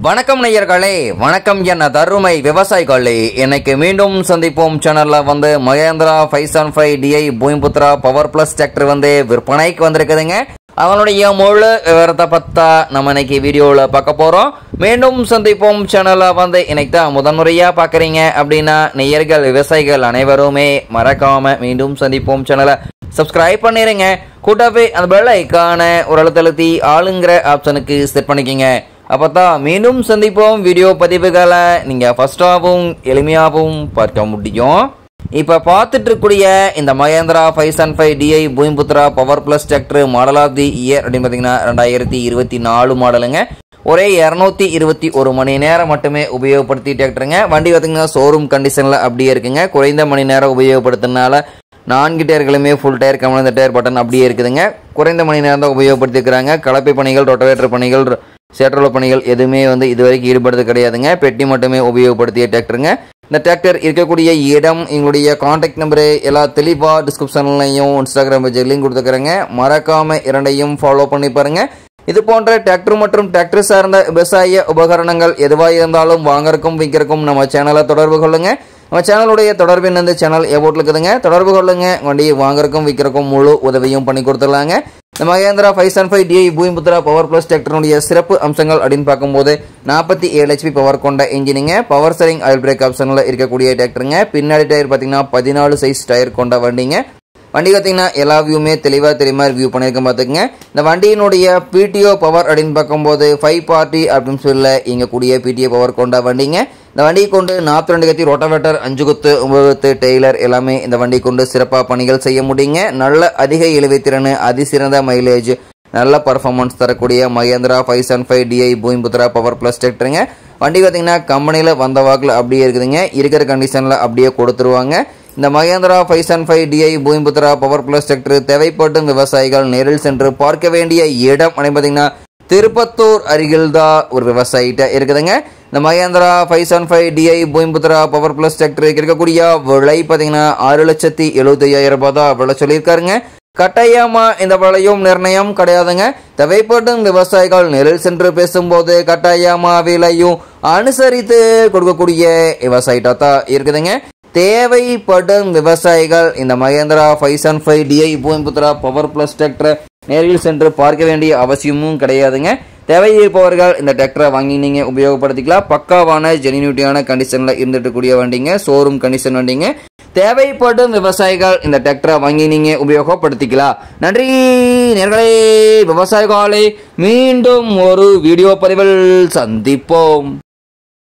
வணக்கம் நேயர்களே, வணக்கம் என்ன தருமை விவசாயிகளே. இன்னைக்கு மீண்டும் சந்திப்போம் சேனல்ல Mahindra 575 DI Bhoomiputra power plus tractor விற்பனைக்கு வந்திருக்குதுங்க. அவனுடைய முழு விவரத்தை பத்தா நம்ம இன்னைக்கு வீடியோவில் பார்க்க போறோம். மீண்டும் சந்திப்போம் சேனல்ல இன்னைக்கு தான் முதன்முறையா பாக்குறீங்க அப்படின்னா நேயர்கள் விவசாயிகள் அனைவருமே மறக்காம மீண்டும் சந்திப்போம் சேனலை சப்ஸ்கிரைப் பண்ணிருங்க. கூட்டவே அந்த பெல் ஐக்கான ஒரு அழுத்தழுத்தி ஆளுங்கிற ஆப்ஷனுக்கு செட் பண்ணிக்கங்க. அப்பதான் மீண்டும் சந்திப்போம் வீடியோ பதிவுகளை நீங்க ஃபர்ஸ்டாகவும் எளிமையாகவும் பார்க்க முடியும். இப்ப பார்த்துட்டு இருக்கக்கூடிய இந்த Mahindra 575 DI Bhoomiputra power plus tractor model of the year அப்படின்னு பாத்தீங்கன்னா 2024 மாடலுங்க. ஒரே 221 மணி நேரம் மட்டுமே உபயோகப்படுத்தி டிராக்டருங்க. வண்டி பாத்தீங்கன்னா ஷோரூம் கண்டிஷன்ல அப்படியே இருக்குங்க. குறைந்த மணி நேரம் உபயோகப்படுத்தினால 4 டயர்களுமே ஃபுல் டயர் கம்மியான டயர் பட்டன் அப்படியே இருக்குதுங்க. குறைந்த மணி நேரம் தான் உபயோகப்படுத்திருக்கிறாங்க. கலப்பை பணிகள், ரொட்டவேட்டர் பணிகள், சேற்றல பணிகள் எதுவுமே இதுவரைக்கும் ஈடுபடுறது கிடையாதுங்க. பெட்டி மட்டுமே உபயோகப்படுத்திய டிராக்டருங்க. இந்த டிராக்டர் இருக்கக்கூடிய இடம், எங்களுடைய கான்டாக்ட் நம்பரு எல்லாம் தெளிவாக டிஸ்கிரிப்ஷன்லையும் இன்ஸ்டாகிராம் பேஜ் லிங்க் கொடுத்துக்கிறேங்க. மறக்காம இரண்டையும் ஃபாலோ பண்ணி பாருங்க. இது போன்ற டிராக்டர் மற்றும் டிராக்டர் சார்ந்த விவசாய உபகரணங்கள் எதுவாக இருந்தாலும் வாங்கறக்கும் விற்கிறக்கும் நம்ம சேனலை தொடர்பு கொள்ளுங்க. நம்ம சேனலுடைய தொடர்பின் சேனல் எவ்வளோ இருக்குதுங்க, தொடர்பு கொள்ளுங்க. வண்டியை வாங்கறக்கும் விற்கிறக்கும் முழு உதவியும் பண்ணி கொடுத்துடலாங்க. இந்த Mahindra 575 DI Bhoomiputra power plus டிராக்டருடைய சிறப்பு அம்சங்கள் அப்படின்னு பார்க்கும்போது 47 HP பவர் கொண்ட இன்ஜினிங்க. பவர் ஸ்டீரிங் ஆயில் பிரேக் ஆப்ஷனில் இருக்கக்கூடிய டிராக்டருங்க. பின்னாடி டயர் பார்த்தீங்கன்னா 14 சைஸ் டயர் கொண்ட வண்டிங்க. வண்டி பார்த்தீங்கன்னா எல்லா வியூமே தெளிவாக தெரியுமா வியூ பண்ணியிருக்கேன் பார்த்துக்குங்க. இந்த வண்டியினுடைய PTO பவர் அப்படின்னு பார்க்கும்போது 540 அப்படின்னு சொல்ல இயங்கக்கூடிய PTO பவர் கொண்ட வண்டிங்க. இந்த வண்டியை கொண்டு 42 கத்தி ரோட்டாவேட்டர், 5 குத்து, 9 குத்து டெய்லர் எல்லாமே இந்த வண்டி கொண்டு சிறப்பாக பணிகள் செய்ய முடியுங்க. நல்ல அதிக இழுவைத்திறன், அதிசிறந்த மைலேஜ், நல்ல பர்ஃபார்மன்ஸ் தரக்கூடிய Mahindra 575 DI Bhoomiputra power plus டிராக்டருங்க. வண்டி பார்த்தீங்கன்னா கம்பெனியில் வந்த வாக்கில் அப்படியே இருக்குதுங்க. இருக்கிற கண்டிஷனில் அப்படியே கொடுத்துருவாங்க. இந்த Mahindra 575 DI Bhoomiputra power plus tractor தேவைப்படும் விவசாயிகள் நேரில் சென்று பார்க்க வேண்டிய இடம் பார்த்தீங்கன்னா திருப்பத்தூர் அருகில் தான் ஒரு விவசாயிட்ட இருக்குதுங்க. இந்த Mahindra 575 DI Bhoomiputra power plus tractor இருக்கக்கூடிய விலை பார்த்தீங்கன்னா 6,75,000 ரூபாய் தான் விலை சொல்லியிருக்காருங்க. கட்டாயமா இந்த விலையும் நிர்ணயம் கிடையாதுங்க. தேவைப்படும் விவசாயிகள் நேரில் சென்று பேசும்போது கட்டாயமா விலையும் அனுசரித்து கொடுக்கக்கூடிய விவசாயிட்டா தான் இருக்குதுங்க. தேவைப்படும் விவசாயிகள் இந்த Mahindra 575 DI Bhoomiputra power plus tractor நேரில் சென்று பார்க்க வேண்டிய அவசியமும் கிடையாதுங்க. தேவையிருப்பவர்கள் இந்த டிராக்டரை வாங்கி நீங்க உபயோகப்படுத்திக்கலாம். பக்காவான ஜெனியூட்டியான கண்டிஷன்ல இருந்துட்டு கூடிய வண்டிங்க, ஷோரூம் கண்டிஷன் வண்டிங்க. தேவைப்படும் விவசாயிகள் இந்த டிராக்டரை வாங்கி நீங்க உபயோகப்படுத்திக்கலாம். நன்றி நேயர்களே, விவசாயிகளே. மீண்டும் ஒரு வீடியோ பதிவில் சந்திப்போம்.